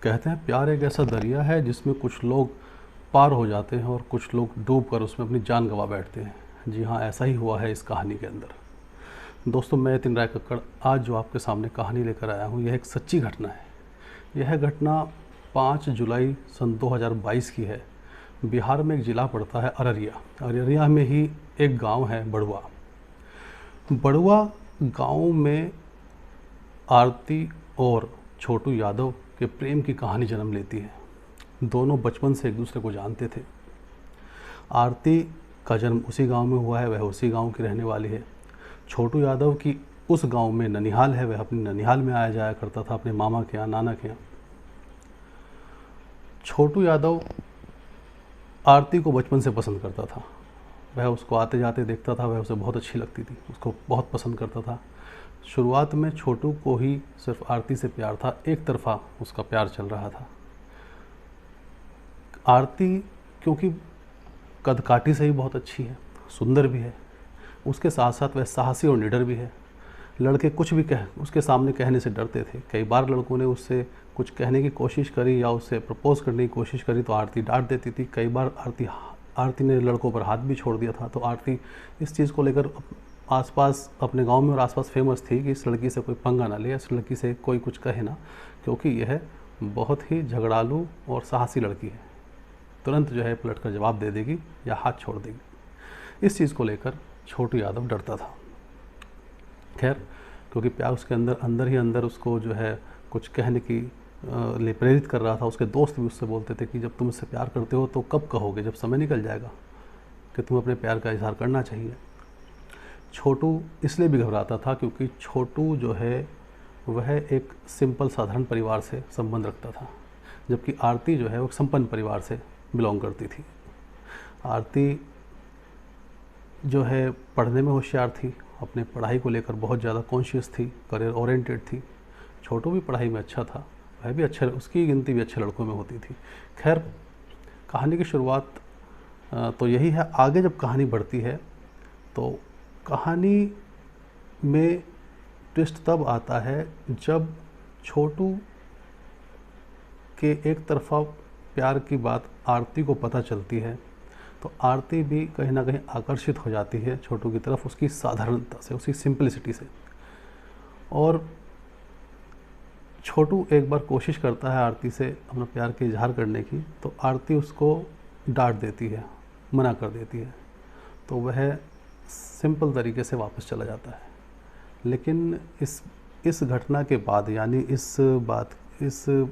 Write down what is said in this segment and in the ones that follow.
कहते हैं प्यार एक ऐसा दरिया है जिसमें कुछ लोग पार हो जाते हैं और कुछ लोग डूब कर उसमें अपनी जान गंवा बैठते हैं। जी हाँ, ऐसा ही हुआ है इस कहानी के अंदर। दोस्तों, मैं यतिन राय कक्कड़ आज जो आपके सामने कहानी लेकर आया हूँ, यह एक सच्ची घटना है। यह घटना 5 जुलाई सन 2022 की है। बिहार में एक ज़िला पड़ता है अररिया। अररिया में ही एक गांव है बड़ुआ। बड़ुआ गांव में आरती और छोटू यादव के प्रेम की कहानी जन्म लेती है। दोनों बचपन से एक दूसरे को जानते थे। आरती का जन्म उसी गांव में हुआ है, वह उसी गांव की रहने वाली है। छोटू यादव की उस गांव में ननिहाल है, वह अपनी ननिहाल में आया जाया करता था अपने मामा के यहाँ, नाना के यहाँ। छोटू यादव आरती को बचपन से पसंद करता था। वह उसको आते जाते देखता था, वह उसे बहुत अच्छी लगती थी, उसको बहुत पसंद करता था। शुरुआत में छोटू को ही सिर्फ आरती से प्यार था, एक तरफा उसका प्यार चल रहा था। आरती क्योंकि कदकाठी से ही बहुत अच्छी है, सुंदर भी है, उसके साथ साथ वह साहसी और निडर भी है। लड़के कुछ भी उसके सामने कहने से डरते थे। कई बार लड़कों ने उससे कुछ कहने की कोशिश करी या उससे प्रपोज करने की कोशिश करी तो आरती डांट देती थी। कई बार आरती ने लड़कों पर हाथ भी छोड़ दिया था। तो आरती इस चीज़ को लेकर आसपास अपने गांव में और आसपास फेमस थी कि इस लड़की से कोई पंगा ना ले, इस लड़की से कोई कुछ कहे ना, क्योंकि यह बहुत ही झगड़ालू और साहसी लड़की है। तुरंत जो है पलट कर जवाब दे देगी या हाथ छोड़ देगी। इस चीज़ को लेकर छोटू यादव डरता था। खैर, क्योंकि प्यार उसके अंदर ही अंदर उसको जो है कुछ कहने की लिए प्रेरित कर रहा था। उसके दोस्त भी उससे बोलते थे कि जब तुम इससे प्यार करते हो तो कब कहोगे, जब समय निकल जाएगा कि तुम अपने प्यार का इजहार करना चाहिए। छोटू इसलिए भी घबराता था क्योंकि छोटू जो है वह एक सिंपल साधारण परिवार से संबंध रखता था, जबकि आरती जो है वो संपन्न परिवार से बिलोंग करती थी। आरती जो है पढ़ने में होशियार थी, अपने पढ़ाई को लेकर बहुत ज़्यादा कॉन्शियस थी, करियर ओरिएंटेड थी। छोटू भी पढ़ाई में अच्छा था, वह भी अच्छे, उसकी गिनती भी अच्छे लड़कों में होती थी। खैर, कहानी की शुरुआत तो यही है। आगे जब कहानी बढ़ती है तो कहानी में ट्विस्ट तब आता है जब छोटू के एक तरफा प्यार की बात आरती को पता चलती है तो आरती भी कहीं ना कहीं आकर्षित हो जाती है छोटू की तरफ, उसकी साधारणता से, उसकी सिंपलिसिटी से। और छोटू एक बार कोशिश करता है आरती से अपना प्यार के इजहार करने की, तो आरती उसको डांट देती है, मना कर देती है। तो वह सिंपल तरीके से वापस चला जाता है। लेकिन इस घटना के बाद, यानी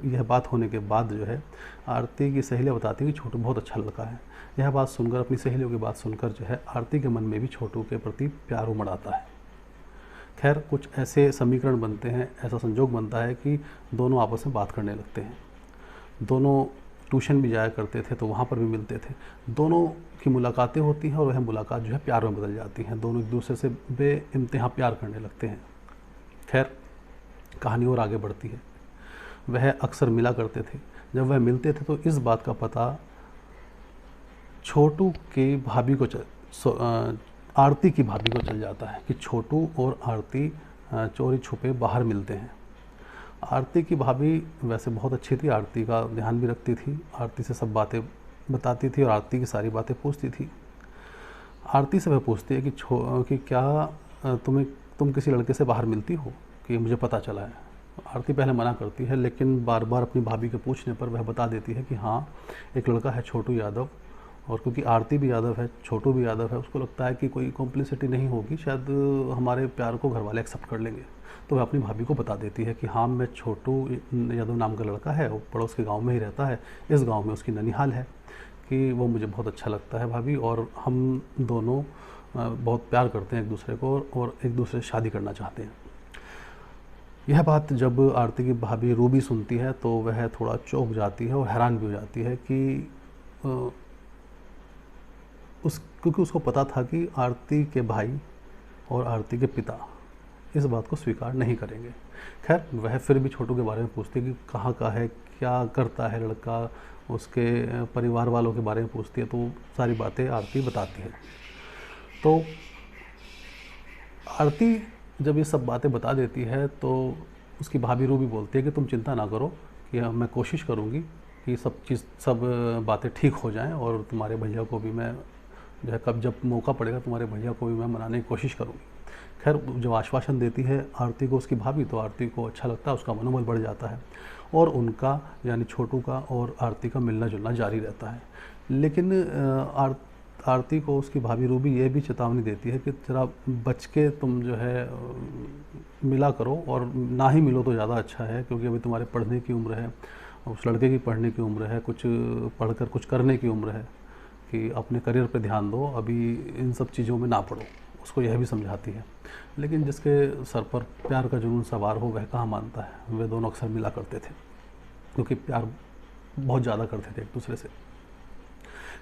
यह बात होने के बाद जो है आरती की सहेलियाँ बताती हैं कि छोटू बहुत अच्छा लड़का है। यह बात सुनकर, अपनी सहेलियों की बात सुनकर जो है आरती के मन में भी छोटू के प्रति प्यार उमड़ आता है। खैर, कुछ ऐसे समीकरण बनते हैं, ऐसा संजोग बनता है कि दोनों आपस में बात करने लगते हैं। दोनों ट्यूशन भी जाया करते थे तो वहाँ पर भी मिलते थे। दोनों की मुलाकातें होती हैं और वह मुलाकात जो है प्यार में बदल जाती हैं। दोनों एक दूसरे से बेइंतहा प्यार करने लगते हैं। खैर, कहानी और आगे बढ़ती है। वह अक्सर मिला करते थे। जब वह मिलते थे तो इस बात का पता छोटू की भाभी को आरती की भाभी को चल जाता है कि छोटू और आरती चोरी छुपे बाहर मिलते हैं। आरती की भाभी वैसे बहुत अच्छी थी, आरती का ध्यान भी रखती थी, आरती से सब बातें बताती थी और आरती की सारी बातें पूछती थी। आरती से वह पूछती है कि क्या तुम किसी लड़के से बाहर मिलती हो, कि मुझे पता चला है। आरती पहले मना करती है, लेकिन बार बार अपनी भाभी के पूछने पर वह बता देती है कि हाँ, एक लड़का है छोटू यादव। और क्योंकि आरती भी यादव है, छोटू भी यादव है, उसको लगता है कि कोई कॉम्प्लिसिटी नहीं होगी, शायद हमारे प्यार को घर वाले एक्सेप्ट कर लेंगे। तो वह अपनी भाभी को बता देती है कि हाँ, मैं छोटू यादव नाम का लड़का है, वो पड़ोस के गांव में ही रहता है, इस गांव में उसकी ननिहाल है, कि वो मुझे बहुत अच्छा लगता है भाभी, और हम दोनों बहुत प्यार करते हैं एक दूसरे को और एक दूसरे से शादी करना चाहते हैं। यह बात जब आरती की भाभी रूबी सुनती है तो वह थोड़ा चौंक जाती है और हैरान भी हो जाती है कि क्योंकि उसको पता था कि आरती के भाई और आरती के पिता इस बात को स्वीकार नहीं करेंगे। खैर, वह फिर भी छोटू के बारे में पूछती है कि कहाँ का है, क्या करता है लड़का, उसके परिवार वालों के बारे में पूछती है। तो सारी बातें आरती बताती है। तो आरती जब ये सब बातें बता देती है तो उसकी भाभी रूबी बोलती है कि तुम चिंता ना करो कि मैं कोशिश करूँगी कि सब बातें ठीक हो जाएं और तुम्हारे भैया को भी मैं जो है कब जब मौका पड़ेगा तुम्हारे भैया को भी मैं मनाने की कोशिश करूँगी। खैर जब आश्वासन देती है आरती को उसकी भाभी, तो आरती को अच्छा लगता है, उसका मनोबल बढ़ जाता है और उनका यानी छोटू का और आरती का मिलना जुलना जारी रहता है। लेकिन आरती को उसकी भाभी रूबी ये भी चेतावनी देती है कि ज़रा बच के तुम जो है मिला करो, और ना ही मिलो तो ज़्यादा अच्छा है, क्योंकि अभी तुम्हारे पढ़ने की उम्र है, उस लड़के की पढ़ने की उम्र है, कुछ पढ़कर कुछ करने की उम्र है, कि अपने करियर पे ध्यान दो, अभी इन सब चीज़ों में ना पड़ो। उसको यह भी समझाती है। लेकिन जिसके सर पर प्यार का जुनून सवार हो वह कहाँ मानता है। वे दोनों अक्सर मिला करते थे क्योंकि प्यार बहुत ज़्यादा करते थे एक दूसरे से।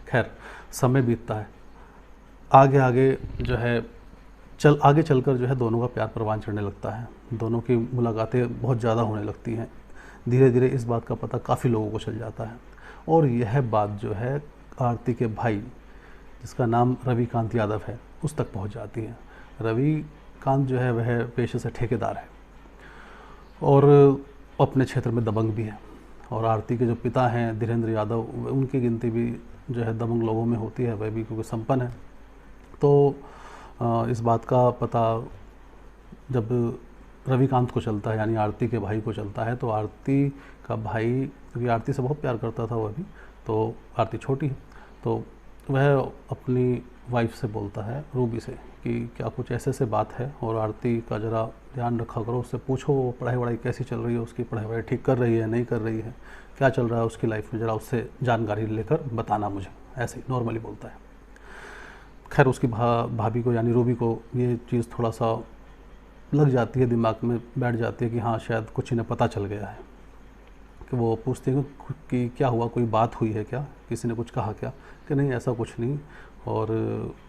खैर समय बीतता है, आगे आगे जो है आगे चलकर जो है दोनों का प्यार परवान चढ़ने लगता है। दोनों की मुलाकातें बहुत ज़्यादा होने लगती हैं। धीरे धीरे इस बात का पता काफ़ी लोगों को चल जाता है और यह बात जो है आरती के भाई, जिसका नाम रविकांत यादव है, उस तक पहुंच जाती है। रविकांत जो है वह पेशे से ठेकेदार है और अपने क्षेत्र में दबंग भी है, और आरती के जो पिता हैं धीरेन्द्र यादव, उनकी गिनती भी जो है दबंग लोगों में होती है, वह भी क्योंकि संपन्न है। तो इस बात का पता जब रविकांत को चलता है, यानी आरती के भाई को चलता है, तो आरती का भाई, क्योंकि आरती से बहुत प्यार करता था वह भी, तो आरती छोटी है, तो वह अपनी वाइफ से बोलता है रूबी से कि क्या कुछ ऐसे से बात है और आरती का ज़रा ध्यान रखा करो, उससे पूछो वो पढ़ाई वढ़ाई कैसी चल रही है, उसकी पढ़ाई वढ़ाई ठीक कर रही है नहीं कर रही है, क्या चल रहा है उसकी लाइफ में, ज़रा उससे जानकारी लेकर बताना मुझे, ऐसे ही नॉर्मली बोलता है। खैर उसकी भाभी को यानी रूबी को ये चीज़ थोड़ा सा लग जाती है, दिमाग में बैठ जाती है कि हाँ शायद कुछ इन्हें पता चल गया है। कि वो पूछती है कि क्या हुआ, कोई बात हुई है क्या, किसी ने कुछ कहा क्या, कि नहीं ऐसा कुछ नहीं और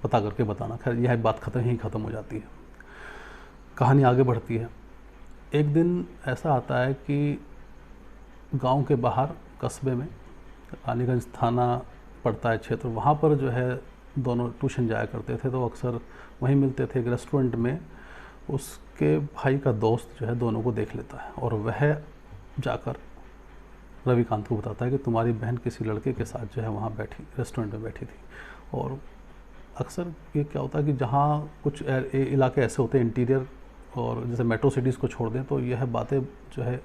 पता करके बताना। खैर यह बात ख़त्म हो जाती है। कहानी आगे बढ़ती है। एक दिन ऐसा आता है कि गांव के बाहर कस्बे में रानीगंज थाना पड़ता है क्षेत्र, वहाँ पर जो है दोनों ट्यूशन जाया करते थे, तो अक्सर वहीं मिलते थे। एक रेस्टोरेंट में उसके भाई का दोस्त जो है दोनों को देख लेता है और वह जाकर रविकांत को बताता है कि तुम्हारी बहन किसी लड़के के साथ जो है वहाँ बैठी, रेस्टोरेंट में बैठी थी। और अक्सर ये क्या होता है कि जहाँ कुछ इलाके ऐसे होते हैं इंटीरियर, और जैसे मेट्रो सिटीज़ को छोड़ दें, तो यह बातें जो है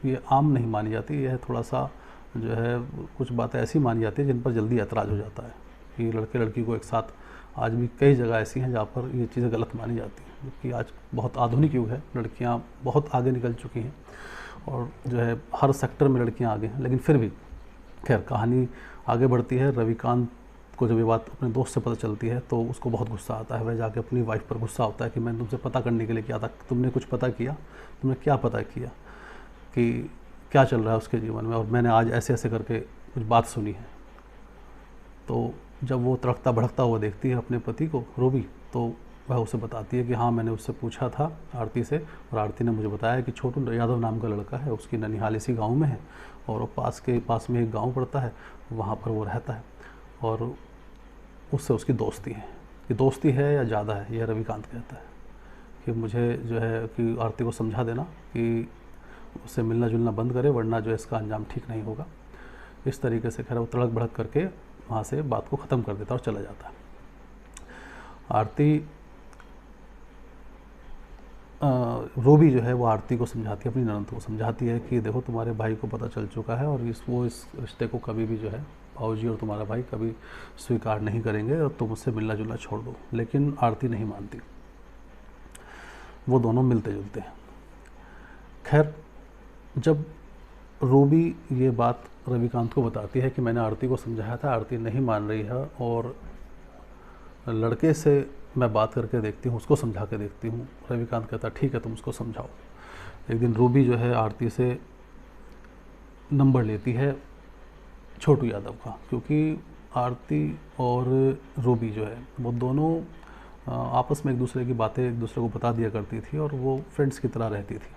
ये आम नहीं मानी जाती। यह थोड़ा सा जो है कुछ बातें ऐसी मानी जाती है जिन पर जल्दी ऐतराज़ हो जाता है कि लड़के लड़की को एक साथ। आज भी कई जगह ऐसी हैं जहाँ पर ये चीज़ें गलत मानी जाती हैं, क्योंकि आज बहुत आधुनिक युग है, लड़कियाँ बहुत आगे निकल चुकी हैं और जो है हर सेक्टर में लड़कियां आगे हैं। लेकिन फिर भी खैर कहानी आगे बढ़ती है। रविकांत को जब ये बात अपने दोस्त से पता चलती है तो उसको बहुत गुस्सा आता है। वह जाके अपनी वाइफ पर गुस्सा होता है कि मैंने तुमसे पता करने के लिए किया था, तुमने कुछ पता किया, तुमने क्या पता किया कि क्या चल रहा है उसके जीवन में, और मैंने आज ऐसे ऐसे करके कुछ बात सुनी है। तो जब वो तड़कता भड़कता हुआ देखती है अपने पति को रूबी, तो वह उसे बताती है कि हाँ मैंने उससे पूछा था आरती से, और आरती ने मुझे बताया कि छोटू यादव नाम का लड़का है, उसकी ननिहाल इसी गांव में है और वो पास में एक गांव पड़ता है, वहाँ पर वो रहता है और उससे उसकी दोस्ती है। कि दोस्ती है या ज़्यादा है, यह रविकांत कहता है कि मुझे जो है कि आरती को समझा देना कि उससे मिलना जुलना बंद करे, वरना जो है इसका अंजाम ठीक नहीं होगा। इस तरीके से खैर वो तड़क भड़क करके वहाँ से बात को ख़त्म कर देता और चला जाता है। आरती रूबी जो है वो आरती को समझाती है, अपनी ननद को समझाती है कि देखो तुम्हारे भाई को पता चल चुका है और इस रिश्ते को कभी भी जो है भाऊजी और तुम्हारा भाई कभी स्वीकार नहीं करेंगे और तुम उससे मिलना जुलना छोड़ दो। लेकिन आरती नहीं मानती, वो दोनों मिलते जुलते हैं। खैर जब रूबी ये बात रविकांत को बताती है कि मैंने आरती को समझाया था, आरती नहीं मान रही है और लड़के से मैं बात करके देखती हूँ, उसको समझा के देखती हूँ। रविकांत कहता ठीक है तुम उसको समझाओ। एक दिन रूबी जो है आरती से नंबर लेती है छोटू यादव का, क्योंकि आरती और रूबी जो है वो दोनों आपस में एक दूसरे की बातें एक दूसरे को बता दिया करती थी और वो फ्रेंड्स की तरह रहती थी।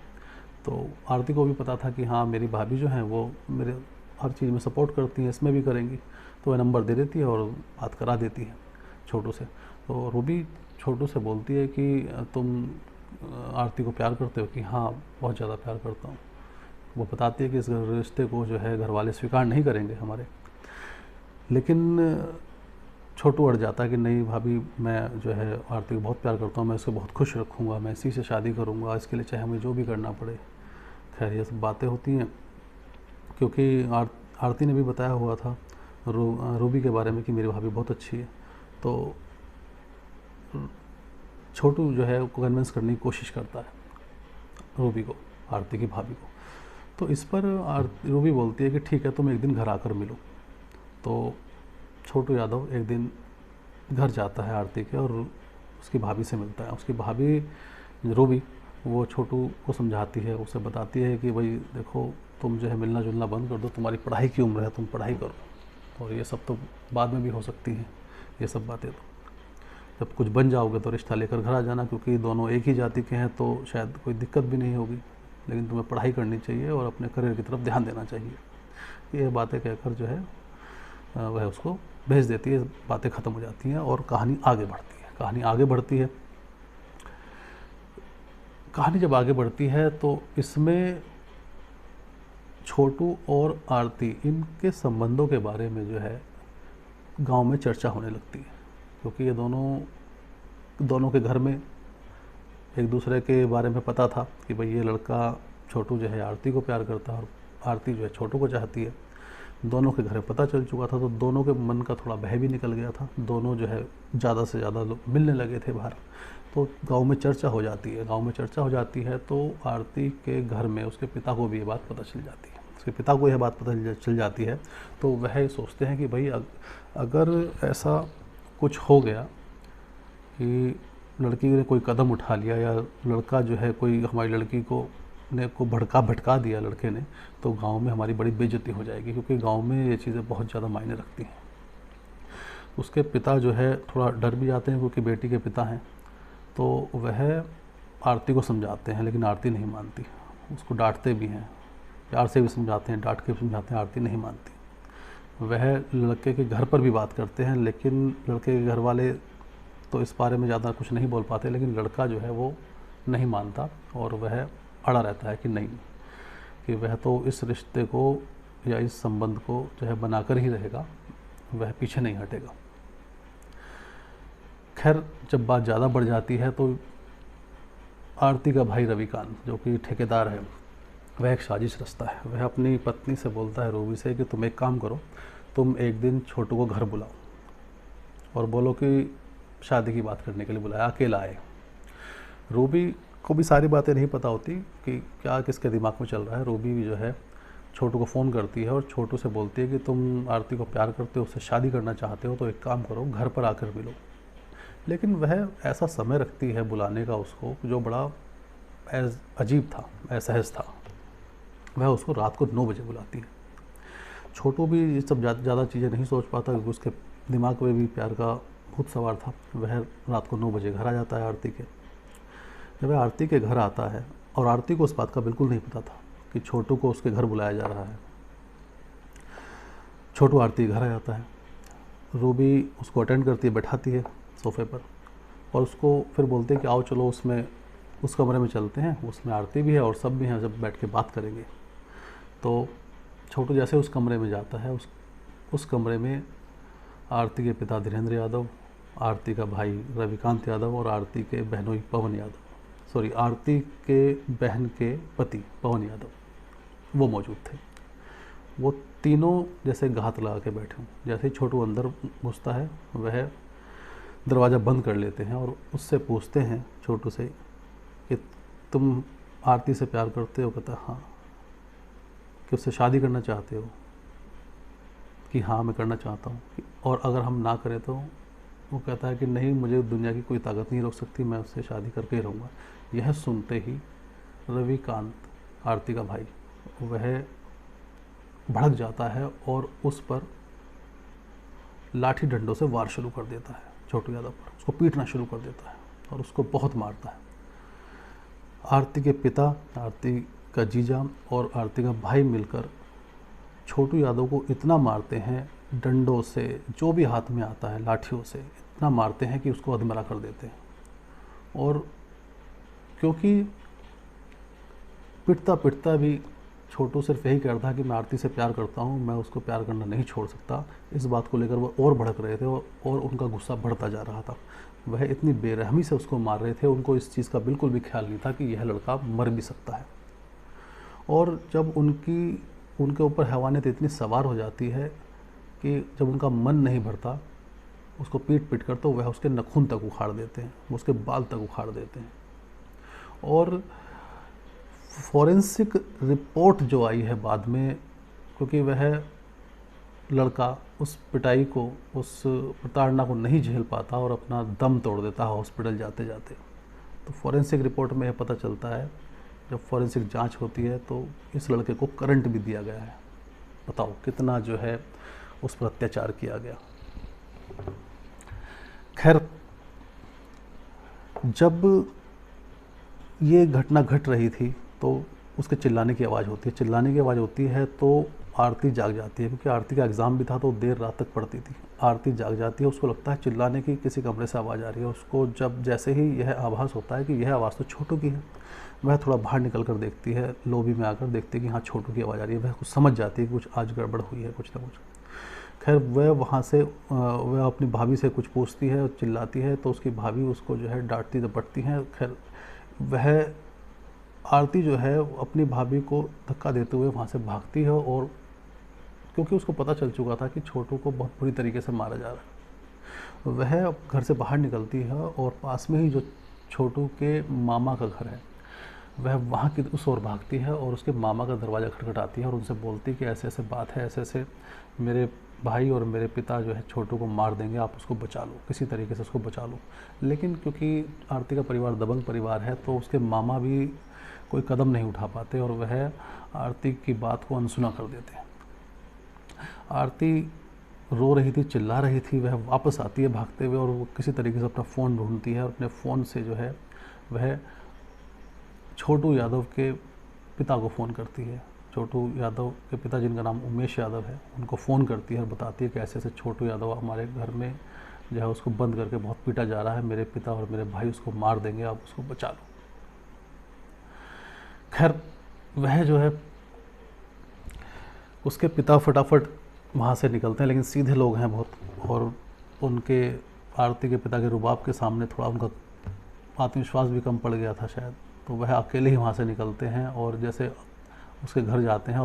तो आरती को भी पता था कि हाँ मेरी भाभी जो हैं वो मेरे हर चीज़ में सपोर्ट करती हैं, इसमें भी करेंगी, तो वह नंबर दे देती है और बात करा देती है छोटू से। तो रूबी छोटू से बोलती है कि तुम आरती को प्यार करते हो, कि हाँ बहुत ज़्यादा प्यार करता हूँ। वो बताती है कि इस रिश्ते को जो है घर वाले स्वीकार नहीं करेंगे हमारे। लेकिन छोटू अड़ जाता है कि नहीं भाभी, मैं जो है आरती को बहुत प्यार करता हूँ, मैं उसको बहुत खुश रखूँगा, मैं इसी से शादी करूँगा, इसके लिए चाहे हमें जो भी करना पड़े। खैर ये सब बातें होती हैं, क्योंकि आरती ने भी बताया हुआ था रूबी के बारे में कि मेरी भाभी बहुत अच्छी है। तो छोटू जो है उसको कन्विंस करने की कोशिश करता है रूबी को, आरती की भाभी को। तो इस पर रूबी बोलती है कि ठीक है, तुम एक दिन घर आकर मिलो। तो छोटू यादव एक दिन घर जाता है आरती के और उसकी भाभी से मिलता है। उसकी भाभी रूबी वो छोटू को समझाती है, उसे बताती है कि भाई देखो, तुम जो है मिलना जुलना बंद कर दो, तुम्हारी पढ़ाई की उम्र है, तुम पढ़ाई करो, और ये सब तो बाद में भी हो सकती हैं ये सब बातें। तो जब कुछ बन जाओगे तो रिश्ता लेकर घर आ जाना, क्योंकि दोनों एक ही जाति के हैं तो शायद कोई दिक्कत भी नहीं होगी, लेकिन तुम्हें पढ़ाई करनी चाहिए और अपने करियर की तरफ ध्यान देना चाहिए। ये बातें कहकर जो है वह उसको भेज देती है। बातें ख़त्म हो जाती हैं और कहानी आगे बढ़ती है। कहानी जब आगे बढ़ती है तो इसमें छोटू और आरती इनके संबंधों के बारे में जो है गांव में चर्चा होने लगती है, क्योंकि ये दोनों के घर में एक दूसरे के बारे में पता था कि भाई ये लड़का छोटू जो है आरती को प्यार करता है और आरती जो है छोटू को चाहती है। दोनों के घर में पता चल चुका था, तो दोनों के मन का थोड़ा भय भी निकल गया था। दोनों जो है ज़्यादा से ज़्यादा लोग मिलने लगे थे बाहर। तो गांव में चर्चा हो जाती है। तो आरती के घर में उसके पिता को भी ये बात पता चल जाती है। उसके पिता को यह बात पता चल जाती है तो वह सोचते हैं कि भाई अगर ऐसा कुछ हो गया कि लड़की ने कोई कदम उठा लिया या लड़का जो है कोई हमारी लड़की को भटका दिया लड़के ने, तो गांव में हमारी बड़ी बेइज्जती हो जाएगी, क्योंकि गांव में ये चीज़ें बहुत ज़्यादा मायने रखती हैं। उसके पिता जो है थोड़ा डर भी जाते हैं, क्योंकि बेटी के पिता हैं। तो वह आरती को समझाते हैं, लेकिन आरती नहीं मानती। उसको डांटते भी हैं, प्यार से भी समझाते हैं, डांट के भी समझाते हैं, आरती नहीं मानती। वह लड़के के घर पर भी बात करते हैं, लेकिन लड़के के घर वाले तो इस बारे में ज़्यादा कुछ नहीं बोल पाते, लेकिन लड़का जो है वो नहीं मानता और वह अड़ा रहता है कि नहीं, कि वह तो इस रिश्ते को या इस संबंध को जो है बनाकर ही रहेगा, वह पीछे नहीं हटेगा। खैर जब बात ज़्यादा बढ़ जाती है तो आरती का भाई रविकांत, जो कि ठेकेदार है, वह एक साजिश रचता है। वह अपनी पत्नी से बोलता है रूबी से कि तुम एक काम करो, तुम एक दिन छोटू को घर बुलाओ और बोलो कि शादी की बात करने के लिए बुलाया, अकेला आए। रूबी को भी सारी बातें नहीं पता होती कि क्या किसके दिमाग में चल रहा है। रूबी भी जो है छोटू को फ़ोन करती है और छोटू से बोलती है कि तुम आरती को प्यार करते हो, उससे शादी करना चाहते हो, तो एक काम करो, घर पर आकर मिलो। लेकिन वह ऐसा समय रखती है बुलाने का उसको, जो बड़ा अजीब था, असहज था। वह उसको रात को 9 बजे बुलाती है। छोटू भी ये सब ज़्यादा चीज़ें नहीं सोच पाता, क्योंकि उसके दिमाग में भी प्यार का भूत सवार था। वह रात को 9 बजे घर आ जाता है आरती के। जब वह आरती के घर आता है, और आरती को उस बात का बिल्कुल नहीं पता था कि छोटू को उसके घर बुलाया जा रहा है। छोटू आरती के घर आ जाता है, रूबी उसको अटेंड करती है, बैठाती है सोफे पर, और उसको फिर बोलते हैं कि आओ चलो उस कमरे में चलते हैं, उसमें आरती भी है और सब भी हैं, जब बैठ के बात करेंगे। तो छोटू जैसे उस कमरे में जाता है, उस कमरे में आरती के पिता धीरेन्द्र यादव, आरती का भाई रविकांत यादव और आरती के बहनोई पवन यादव, आरती के बहन के पति पवन यादव वो मौजूद थे। वो तीनों जैसे घात लगा के बैठे हों। जैसे ही छोटू अंदर घुसता है, वह दरवाज़ा बंद कर लेते हैं और उससे पूछते हैं छोटू से कि तुम आरती से प्यार करते हो? कहता हाँ। कि उससे शादी करना चाहते हो? कि हाँ मैं करना चाहता हूँ। और अगर हम ना करें तो? वो कहता है कि नहीं, मुझे दुनिया की कोई ताकत नहीं रोक सकती, मैं उससे शादी करके ही रहूँगा। यह सुनते ही रविकांत, आरती का भाई, वह भड़क जाता है और उस पर लाठी डंडों से वार शुरू कर देता है छोटू यादव पर। उसको पीटना शुरू कर देता है और उसको बहुत मारता है। आरती के पिता, आरती का जीजा और आरती का भाई मिलकर छोटू यादव को इतना मारते हैं, डंडों से, जो भी हाथ में आता है, लाठियों से इतना मारते हैं कि उसको अधमरा कर देते हैं। और क्योंकि पिटता पिटता भी छोटू सिर्फ यही कह रहा था कि मैं आरती से प्यार करता हूँ, मैं उसको प्यार करना नहीं छोड़ सकता। इस बात को लेकर वो और भड़क रहे थे और उनका गुस्सा बढ़ता जा रहा था। वह इतनी बेरहमी से उसको मार रहे थे, उनको इस चीज़ का बिल्कुल भी ख्याल नहीं था कि यह लड़का मर भी सकता है। और जब उनके ऊपर हैवानियत इतनी सवार हो जाती है कि जब उनका मन नहीं भरता उसको पीट पीट कर, तो वह उसके नाखून तक उखाड़ देते हैं, उसके बाल तक उखाड़ देते हैं। और फॉरेंसिक रिपोर्ट जो आई है बाद में, क्योंकि वह लड़का उस पिटाई को, उस प्रताड़ना को नहीं झेल पाता और अपना दम तोड़ देता है हॉस्पिटल जाते जाते। तो फॉरेंसिक रिपोर्ट में यह पता चलता है, जब फॉरेंसिक जांच होती है, तो इस लड़के को करंट भी दिया गया है। बताओ कितना जो है उस पर अत्याचार किया गया। खैर, जब ये घटना घट रही थी तो उसके चिल्लाने की आवाज़ होती है। चिल्लाने की आवाज़ होती है तो आरती जाग जाती है, क्योंकि आरती का एग्ज़ाम भी था तो देर रात तक पढ़ती थी। आरती जाग जाती है, उसको लगता है चिल्लाने की किसी कमरे से आवाज़ आ रही है। उसको जब जैसे ही यह आभास होता है कि यह आवाज़ तो छोटू की है, वह थोड़ा बाहर निकल कर देखती है, लॉबी में आकर देखती है कि हाँ छोटू की आवाज़ आ रही है। वह कुछ समझ जाती है कि कुछ आज गड़बड़ हुई है, कुछ ना कुछ। खैर, वह वहाँ से वह अपनी भाभी से कुछ पूछती है और चिल्लाती है, तो उसकी भाभी उसको जो है डांटती डपटती हैं। खैर, वह आरती जो है अपनी भाभी को धक्का देते हुए वहाँ से भागती है, और क्योंकि उसको पता चल चुका था कि छोटू को बहुत बुरी तरीके से मारा जा रहा है, वह घर से बाहर निकलती है और पास में ही जो छोटू के मामा का घर है, वह वहाँ की उस ओर भागती है और उसके मामा का दरवाज़ा खटखटाती है और उनसे बोलती है कि ऐसे ऐसे बात है, ऐसे ऐसे मेरे भाई और मेरे पिता जो है छोटू को मार देंगे, आप उसको बचा लो, किसी तरीके से उसको बचा लो। लेकिन क्योंकि आरती का परिवार दबंग परिवार है, तो उसके मामा भी कोई कदम नहीं उठा पाते और वह आरती की बात को अनसुना कर देते हैं। आरती रो रही थी, चिल्ला रही थी। वह वापस आती है भागते हुए और वो किसी तरीके से अपना फ़ोन ढूंढती है और अपने फ़ोन से जो है वह छोटू यादव के पिता को फ़ोन करती है। छोटू यादव के पिता, जिनका नाम उमेश यादव है, उनको फ़ोन करती है और बताती है कि ऐसे ऐसे छोटू यादव हमारे घर में जो है उसको बंद करके बहुत पीटा जा रहा है, मेरे पिता और मेरे भाई उसको मार देंगे, आप उसको बचा लो। खैर, वह जो है उसके पिता फटाफट वहाँ से निकलते हैं, लेकिन सीधे लोग हैं बहुत, और उनके आरती के पिता के रुबाब के सामने थोड़ा उनका आत्मविश्वास भी कम पड़ गया था शायद, तो वह अकेले ही वहाँ से निकलते हैं और जैसे उसके घर जाते हैं,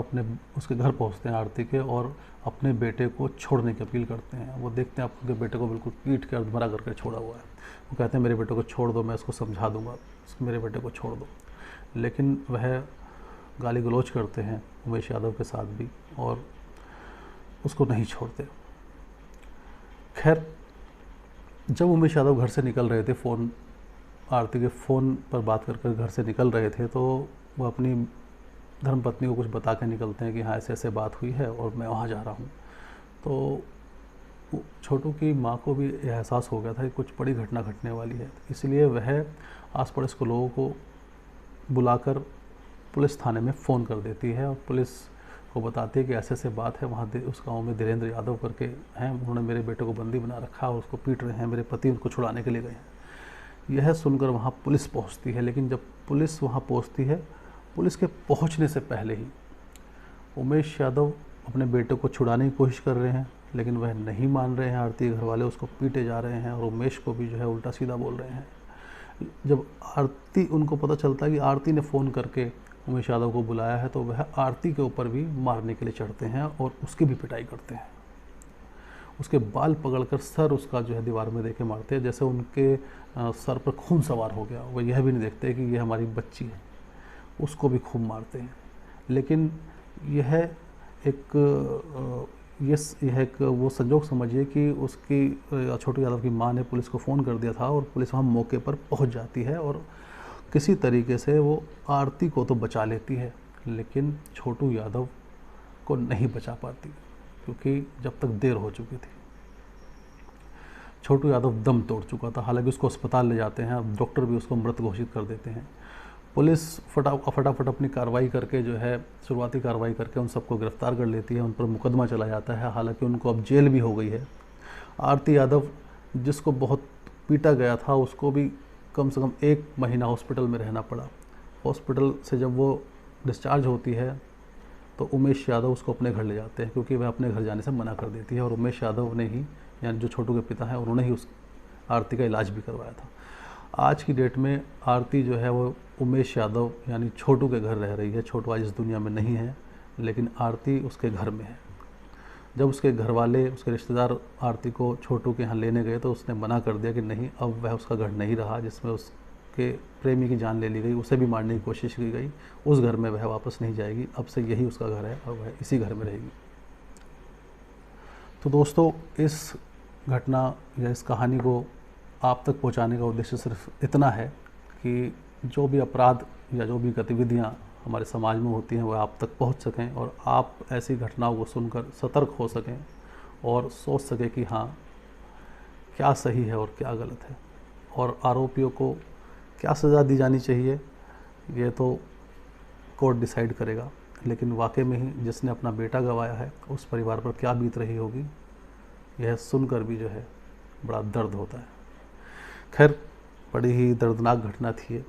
उसके घर पहुँचते हैं आरती के, और अपने बेटे को छोड़ने की अपील करते हैं। वो देखते हैं अपने बेटे को बिल्कुल पीट के अर्धमरा करके छोड़ा हुआ है। वो कहते हैं मेरे बेटे को छोड़ दो, मैं इसको समझा दूंगा, मेरे बेटे को छोड़ दो। लेकिन वह गाली गलौज करते हैं उमेश यादव के साथ भी और उसको नहीं छोड़ते। खैर, जब उमेश यादव घर से निकल रहे थे, आरती के फ़ोन पर बात कर घर से निकल रहे थे, तो वो अपनी धर्मपत्नी को कुछ बता के निकलते हैं कि हाँ ऐसे ऐसे बात हुई है और मैं वहाँ जा रहा हूँ। तो छोटू की माँ को भी एहसास हो गया था कि कुछ बड़ी घटना घटने वाली है, इसलिए वह आस पड़ोस के लोगों को बुलाकर पुलिस थाने में फ़ोन कर देती है और पुलिस को बताती है कि ऐसे ऐसे बात है, वहाँ उस गांव में धीरेन्द्र यादव करके हैं, उन्होंने मेरे बेटे को बंदी बना रखा और उसको पीट रहे हैं, मेरे पति उनको छुड़ाने के लिए गए हैं। यह सुनकर वहाँ पुलिस पहुँचती है, लेकिन जब पुलिस वहाँ पहुँचती है, पुलिस के पहुँचने से पहले ही उमेश यादव अपने बेटे को छुड़ाने की कोशिश कर रहे हैं, लेकिन वह नहीं मान रहे हैं। आरती के घर वाले उसको पीटे जा रहे हैं और उमेश को भी जो है उल्टा सीधा बोल रहे हैं। जब उनको पता चलता है कि आरती ने फ़ोन करके उमेश यादव को बुलाया है, तो वह आरती के ऊपर भी मारने के लिए चढ़ते हैं और उसकी भी पिटाई करते हैं। उसके बाल पकड़कर सर उसका जो है दीवार में देके मारते हैं, जैसे उनके सर पर खून सवार हो गया। वह यह भी नहीं देखते कि यह हमारी बच्ची है, उसको भी खूब मारते हैं। लेकिन यह एक वो संजोग समझिए कि उसकी छोटू यादव की माँ ने पुलिस को फ़ोन कर दिया था और पुलिस वहाँ मौके पर पहुँच जाती है और किसी तरीके से वो आरती को तो बचा लेती है, लेकिन छोटू यादव को नहीं बचा पाती, क्योंकि जब तक देर हो चुकी थी। छोटू यादव दम तोड़ चुका था। हालांकि उसको अस्पताल ले जाते हैं, डॉक्टर भी उसको मृत घोषित कर देते हैं। पुलिस फटाफट अपनी कार्रवाई करके जो है शुरुआती कार्रवाई करके उन सबको गिरफ्तार कर लेती है, उन पर मुकदमा चला जाता है। हालांकि उनको अब जेल भी हो गई है। आरती यादव, जिसको बहुत पीटा गया था, उसको भी कम से कम 1 महीना हॉस्पिटल में रहना पड़ा। हॉस्पिटल से जब वो डिस्चार्ज होती है तो उमेश यादव उसको अपने घर ले जाते हैं, क्योंकि वह अपने घर जाने से मना कर देती है, और उमेश यादव ने ही, यानी जो छोटू के पिता हैं, उन्होंने ही उस आरती का इलाज भी करवाया था। आज की डेट में आरती जो है वो उमेश यादव यानी छोटू के घर रह रही है। छोटू आज इस दुनिया में नहीं है, लेकिन आरती उसके घर में है। जब उसके घर वाले, उसके रिश्तेदार आरती को छोटू के यहाँ लेने गए तो उसने मना कर दिया कि नहीं, अब वह उसका घर नहीं रहा जिसमें उसके प्रेमी की जान ले ली गई, उसे भी मारने की कोशिश की गई। उस घर में वह वापस नहीं जाएगी, अब से यही उसका घर है और वह इसी घर में रहेगी। तो दोस्तों, इस घटना या इस कहानी को आप तक पहुंचाने का उद्देश्य सिर्फ इतना है कि जो भी अपराध या जो भी गतिविधियां हमारे समाज में होती हैं वह आप तक पहुंच सकें, और आप ऐसी घटनाओं को सुनकर सतर्क हो सकें और सोच सकें कि हाँ, क्या सही है और क्या गलत है, और आरोपियों को क्या सज़ा दी जानी चाहिए ये तो कोर्ट डिसाइड करेगा। लेकिन वाकई में ही जिसने अपना बेटा गंवाया है उस परिवार पर क्या बीत रही होगी, यह सुनकर भी जो है बड़ा दर्द होता है। खैर, बड़ी ही दर्दनाक घटना थी ये।